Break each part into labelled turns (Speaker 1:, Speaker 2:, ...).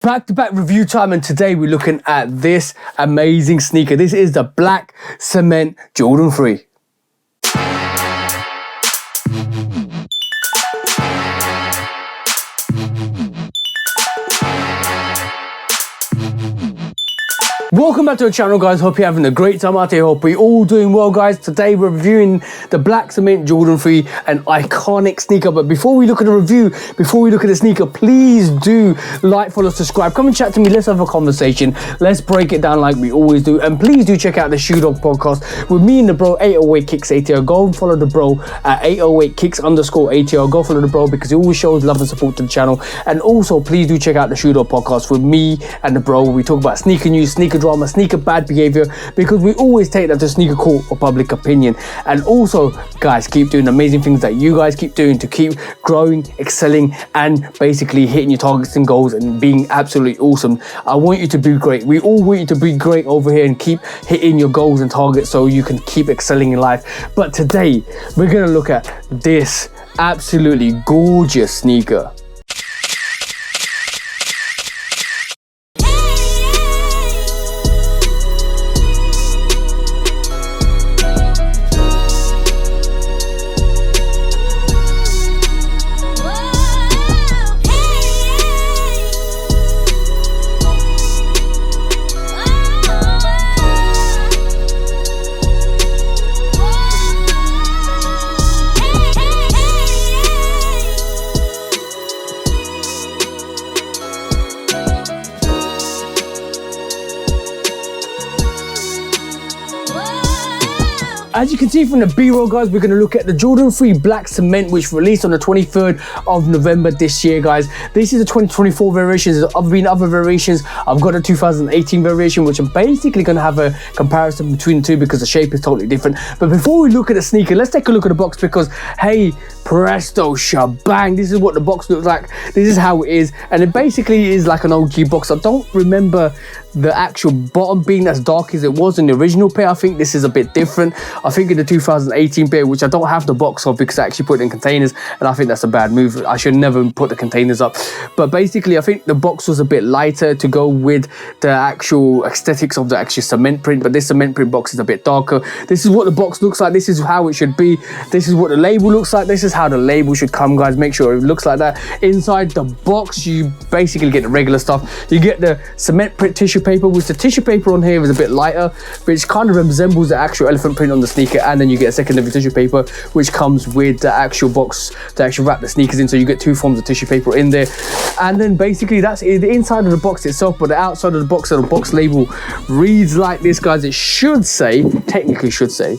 Speaker 1: Back-to-back review time, and today we're looking at this amazing sneaker. This is the Black Cement Jordan 3. Welcome back to the channel, guys. Hope you're having a great time out here. Hope we're all doing well, guys. Today we're reviewing the Black Cement Jordan 3, an iconic sneaker. But before we look at the review, before we look at the sneaker, please do like, follow, subscribe, come and chat to me. Let's have a conversation. Let's break it down like we always do. And please do check out the Shoe Dog podcast with me and the bro 808 Kicks ATR. Go and follow the bro at 808 Kicks _ATR. Go follow the bro because he always shows love and support to the channel. And also please do check out the Shoe Dog podcast with me and the bro. We talk about sneaker news, sneaker drama, sneaker bad behavior, because we always take that to sneaker court or public opinion. And also, guys, keep doing amazing things that you guys keep doing to keep growing, excelling, and basically hitting your targets and goals and being absolutely awesome. I want you to be great. We all want you to be great over here and keep hitting your goals and targets so you can keep excelling in life. But today we're going to look at this absolutely gorgeous sneaker. As you can see from the B-roll, guys, we're going to look at the Jordan 3 Black Cement, which released on the 23rd of November this year, guys. This is the 2024 variations. There's been other variations. I've got a 2018 variation, which I'm basically going to have a comparison between the two because the shape is totally different. But before we look at the sneaker, let's take a look at the box because, hey, presto shabang, this is what the box looks like. This is how it is. And it basically is like an OG box. I don't remember the actual bottom being as dark as it was in the original pair. I think this is a bit different. I think in the 2018 pair, which I don't have the box of because I actually put it in containers, and I think that's a bad move. I should never put the containers up. But basically, I think the box was a bit lighter to go with the actual aesthetics of the actual cement print, but this cement print box is a bit darker. This is what the box looks like. This is how it should be. This is what the label looks like. This is how the label should come, guys. Make sure it looks like that. Inside the box, you basically get the regular stuff. You get the cement print tissue paper, which the tissue paper on here is a bit lighter, which kind of resembles the actual elephant print on the sneaker. And then you get a secondary tissue paper, which comes with the actual box to actually wrap the sneakers in. So you get two forms of tissue paper in there. And then basically that's it, the inside of the box itself. But the outside of the box, so the box label reads like this, guys. It should say, technically should say,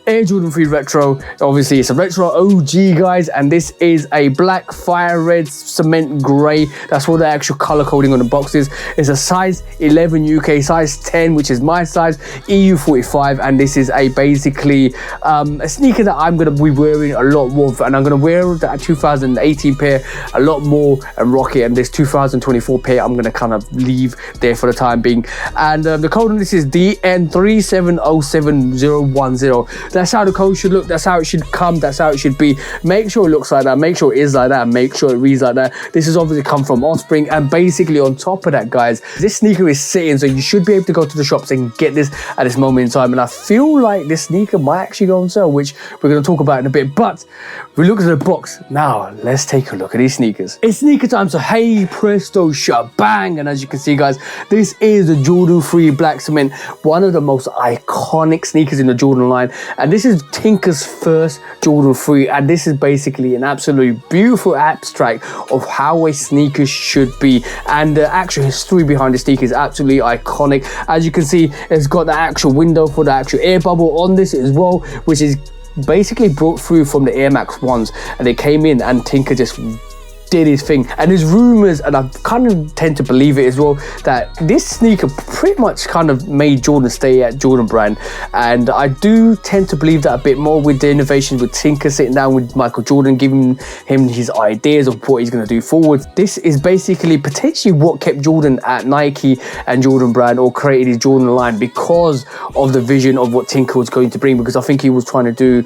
Speaker 1: Air Jordan 3 Retro. Obviously it's a retro OG, guys, and this is a black fire red cement grey. That's what the actual color coding on the box is. It's a size 11 UK, size 10, which is my size, EU 45, and this is a basically a sneaker that I'm going to be wearing a lot more, and I'm going to wear that 2018 pair a lot more and rock it, and this 2024 pair I'm going to kind of leave there for the time being. And the code on this is DN3707010. That's how the code should look. That's how it should come. That's how it should be. Make sure it looks like that. Make sure it is like that. Make sure it reads like that. This has obviously come from Offspring. And basically on top of that, guys, this sneaker is sitting. So you should be able to go to the shops and get this at this moment in time. And I feel like this sneaker might actually go on sale, which we're going to talk about in a bit. But we look at the box. Now, let's take a look at these sneakers. It's sneaker time. So hey, presto, shabang. And as you can see, guys, this is the Jordan 3 Black Cement. One of the most iconic sneakers in the Jordan line. And this is Tinker's first Jordan 3, and this is basically an absolutely beautiful abstract of how a sneaker should be, and the actual history behind the sneaker is absolutely iconic. As you can see, it's got the actual window for the actual air bubble on this as well, which is basically brought through from the Air Max 1s, and they came in and Tinker just did his thing. And there's rumors, and I kind of tend to believe it as well, that this sneaker pretty much kind of made Jordan stay at Jordan brand. And I do tend to believe that a bit more with the innovations, with Tinker sitting down with Michael Jordan, giving him his ideas of what he's going to do forward. This is basically potentially what kept Jordan at Nike and Jordan brand, or created his Jordan line, because of the vision of what Tinker was going to bring. Because I think he was trying to do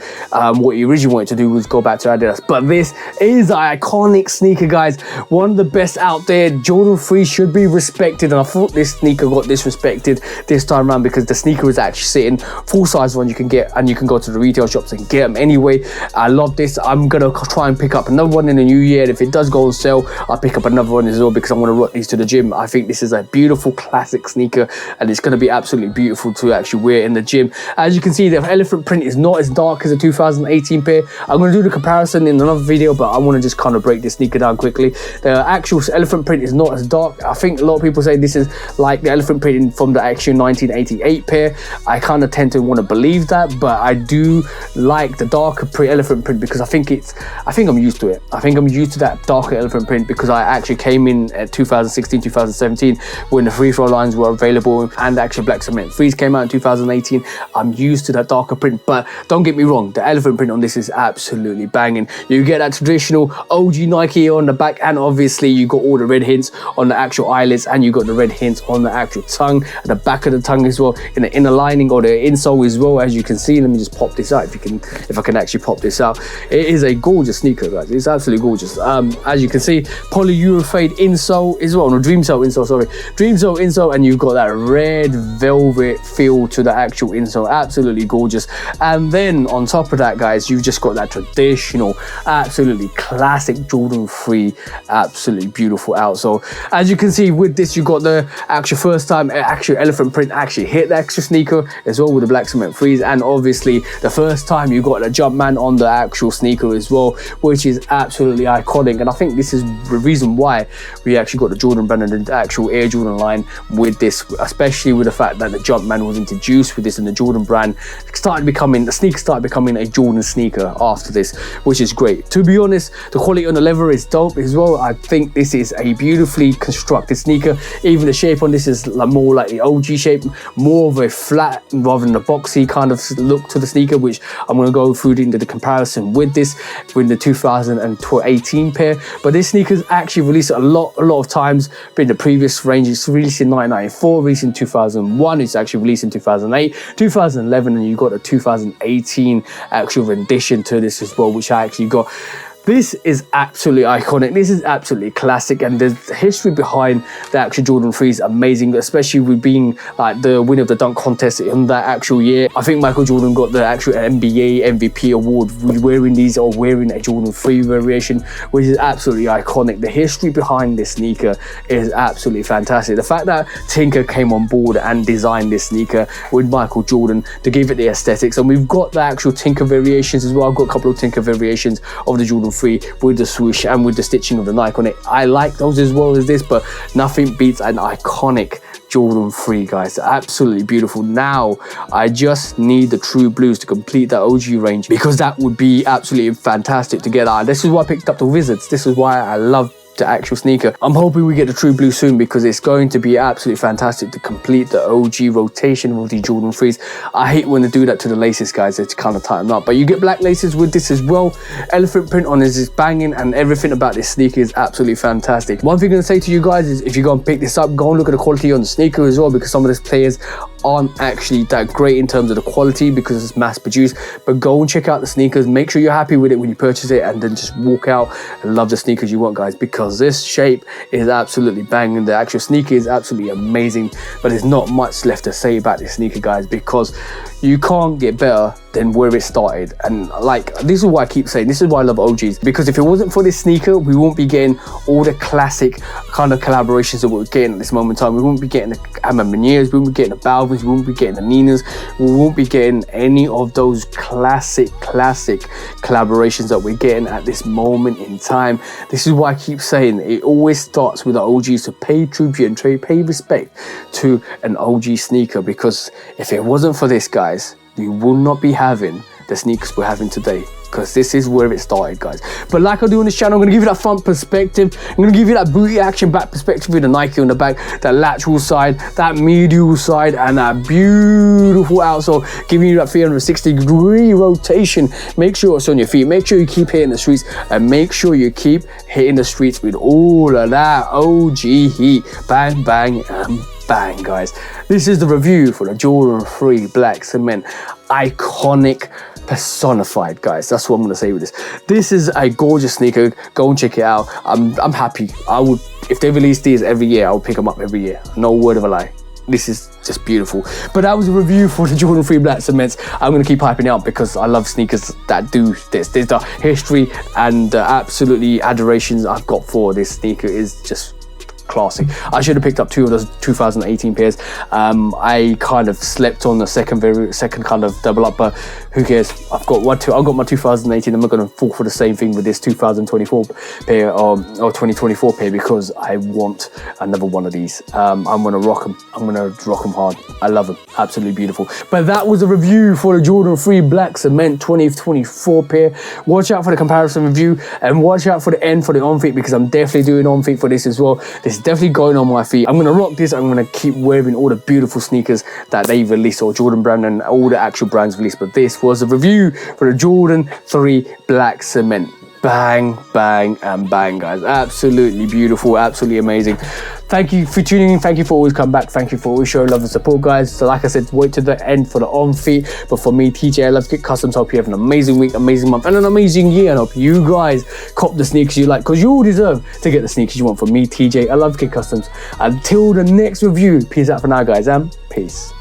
Speaker 1: what he originally wanted to do, was go back to Adidas. But this is an iconic sneaker sneaker, guys. One of the best out there. Jordan 3 should be respected, and I thought this sneaker got disrespected this time around because the sneaker was actually sitting full size one you can get, and you can go to the retail shops and get them anyway. I love this. I'm gonna try and pick up another one in the new year. If it does go on sale, I'll pick up another one as well because I'm gonna rock these to the gym. I think this is a beautiful classic sneaker, and it's gonna be absolutely beautiful to actually wear in the gym. As you can see, the elephant print is not as dark as the 2018 pair. I'm going to do the comparison in another video, but I want to just kind of break this sneaker down quickly. The actual elephant print is not as dark. I think a lot of people say this is like the elephant print from the actual 1988 pair. I kind of tend to want to believe that, but I do like the darker elephant print because I think I'm used to it. I think I'm used to that darker elephant print because I actually came in at 2016, 2017 when the free throw lines were available, and actually Black Cement Freeze came out in 2018. I'm used to that darker print, but don't get me wrong, the elephant print on this is absolutely banging. You get that traditional OG Nike on the back, and obviously you got all the red hints on the actual eyelets, and you got the red hints on the actual tongue, at the back of the tongue as well, in the inner lining or the insole as well. As you can see, let me just pop this out if I can actually pop this out. It is a gorgeous sneaker, guys. It's absolutely gorgeous. As you can see, polyurethane insole as well, no, Dreamsole insole, sorry, Dreamsole insole, and you've got that red velvet feel to the actual insole. Absolutely gorgeous. And then on top of that, guys, you've just got that traditional, absolutely classic Jordan 3, absolutely beautiful outsole. As you can see with this, you got the actual first time actual elephant print actually hit the extra sneaker as well with the Black Cement Freeze, and obviously the first time you got the Jumpman on the actual sneaker as well, which is absolutely iconic. And I think this is the reason why we actually got the Jordan brand and the actual Air Jordan line with this, especially with the fact that the Jumpman was introduced with this, and the Jordan brand the sneaker started becoming a Jordan sneaker after this, which is great. To be honest, the quality on the leather is dope as well. I think this is a beautifully constructed sneaker. Even the shape on this is more like the OG shape, more of a flat rather than a boxy kind of look to the sneaker, which I'm going to go through into the comparison with this, with the 2018 pair. But this sneaker's actually released a lot of times in the previous range. It's released in 1994, released in 2001, it's actually released in 2008, 2011, and you got a 2018 actual rendition to this as well, which I actually got. This is absolutely iconic. This is absolutely classic, and the history behind the actual Jordan 3 is amazing, especially with being like the winner of the dunk contest in that actual year. I think Michael Jordan got the actual NBA MVP award wearing these, or wearing a Jordan 3 variation, which is absolutely iconic. The history behind this sneaker is absolutely fantastic. The fact that Tinker came on board and designed this sneaker with Michael Jordan to give it the aesthetics, and we've got the actual Tinker variations as well. I've got a couple of Tinker variations of the Jordan 3 with the swoosh and with the stitching of the Nike on it. I like those as well as this, but nothing beats an iconic Jordan 3, guys. Absolutely beautiful. Now I just need the true blues to complete that OG range, because that would be absolutely fantastic to get out. This is why I picked up the Wizards. This is why I love the actual sneaker. I'm hoping we get the true blue soon, because it's going to be absolutely fantastic to complete the OG rotation with the Jordan 3s. I hate when they do that to the laces, guys. It's kind of tighten up, but you get black laces with this as well. Elephant print on this is banging, and everything about this sneaker is absolutely fantastic. One thing I'm going to say to you guys is, if you're going to pick this up, go and look at the quality on the sneaker as well, because some of these players aren't actually that great in terms of the quality because it's mass produced. But go and check out the sneakers, make sure you're happy with it when you purchase it, and then just walk out and love the sneakers you want, guys, because this shape is absolutely banging. The actual sneaker is absolutely amazing, but there's not much left to say about this sneaker, guys, because you can't get better than where it started. And like, this is why I keep saying, this is why I love OGs, because if it wasn't for this sneaker, we won't be getting all the classic kind of collaborations that we're getting at this moment in time. We won't be getting the Amamaniers, we won't be getting the Balvins, we won't be getting the Ninas, we won't be getting any of those classic collaborations that we're getting at this moment in time. This is why I keep saying it always starts with the OGs, to pay tribute and pay respect to an OG sneaker, because if it wasn't for this, guys, we will not be having the sneakers we're having today, because this is where it started, guys. But like I do on this channel, I'm going to give you that front perspective, I'm going to give you that booty action back perspective with the Nike on the back, that lateral side, that medial side, and that beautiful outsole, giving you that 360-degree rotation. Make sure it's on your feet, make sure you keep hitting the streets, and make sure you keep hitting the streets with all of that OG heat. Bang, bang, and bang, guys. This is the review for the Jordan 3 Black Cement. Iconic personified, guys. That's what I'm gonna say with this. This is a gorgeous sneaker. Go and check it out. I'm happy. I would, if they release these every year, I would pick them up every year. No word of a lie. This is just beautiful. But that was a review for the Jordan 3 Black Cements. I'm gonna keep hyping it up because I love sneakers that do this. There's the history and absolutely adorations I've got for this sneaker is just classic. I should have picked up 2 of those 2018 pairs. I kind of slept on the second kind of double up, but who cares? I've got my 2018. I'm not going to fall for the same thing with this 2024 pair or 2024 pair because I want another one of these. I'm going to rock them. I'm going to rock them hard. I love them. Absolutely beautiful. But that was a review for the Jordan 3 Black Cement 2024 pair. Watch out for the comparison review and watch out for the end for the on feet because I'm definitely doing on feet for this as well. This is definitely going on my feet. I'm gonna rock this. I'm gonna keep wearing all the beautiful sneakers that they released, or Jordan brand and all the actual brands released. But this was a review for the Jordan 3 Black Cement. Bang, bang, and bang, guys. Absolutely beautiful, absolutely amazing. Thank you for tuning in. Thank you for always coming back. Thank you for always showing love and support, guys. So like I said, wait to the end for the on feet. But for me, TJ, I love Kit Customs. Hope you have an amazing week, amazing month, and an amazing year. And I hope you guys cop the sneakers you like, because you all deserve to get the sneakers you want. From me, TJ, I love Kit Customs. Until the next review, peace out for now, guys, and peace.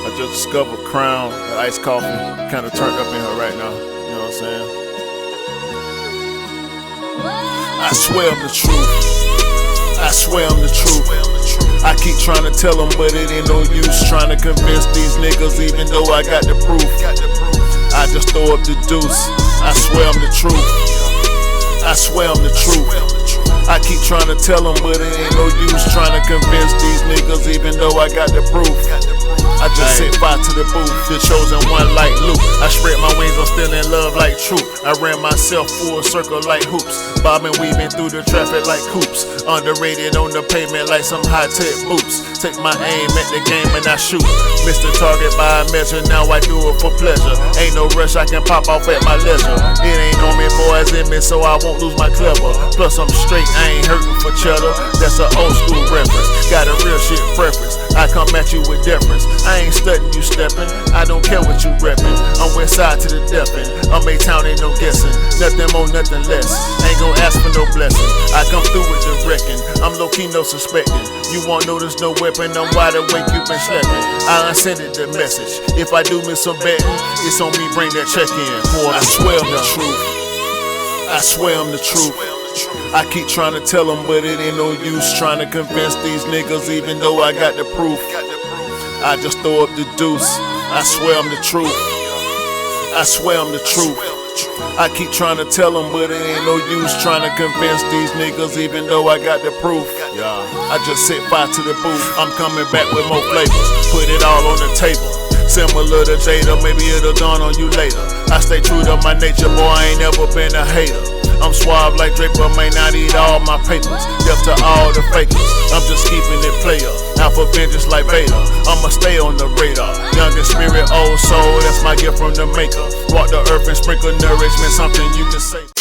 Speaker 2: I just discovered Crown, the iced coffee, kind of turned up in her right now. You know what I'm saying? I swear I'm the truth. I swear I'm the truth. I keep trying to tell them, but it ain't no use trying to convince these niggas, even though I got the proof. I just throw up the deuce. I swear I'm the truth. I swear I'm the truth. I keep trying to tell them, but it ain't no use trying to convince these niggas, even though I got the proof. I just set fire to the booth, the chosen one like Luke. I spread my wings, I'm still in love like truth. I ran myself full circle like hoops, bobbing, weaving through the traffic like coops. Underrated on the pavement like some high-tech boots. Take my aim at the game and I shoot. Missed the target by a measure, now I do it for pleasure. Ain't no rush, I can pop off at my leisure. It ain't on me, boys in me, so I won't lose my clever. Plus I'm straight, I ain't hurting for cheddar. That's an old school reference, got a real shit preference. I come at you with deference. I ain't studying you stepping, I don't care what you reppin'. I'm west side to the death end. I'm A-Town, ain't no guessing. Nothing more, nothing less. Ain't gon' ask for no blessing. I come through with the wrecking. I'm low-key, no suspecting. You won't notice no weapon. I'm wide awake, you been sleeping. I unsended the message. If I do miss some betting, it's on me, bring that check in. Boy, I swear I'm the truth. I swear I'm the truth. I keep trying to tell them, but it ain't no use trying to convince these niggas, even though I got the proof. I just throw up the deuce. I swear I'm the truth. I swear I'm the truth. I keep trying to tell them, but it ain't no use trying to convince these niggas, even though I got the proof. I just set fire to the booth. I'm coming back with more flavors. Put it all on the table. Similar to Jada, maybe it'll dawn on you later. I stay true to my nature, boy, I ain't never been a hater. I'm suave like Draper, may not eat all my papers. Deaf to all the fakers, I'm just keeping it player. Out for vengeance like Vader, I'ma stay on the radar. Young in spirit, old soul, that's my gift from the maker. Walk the earth and sprinkle nourishment, something you can say.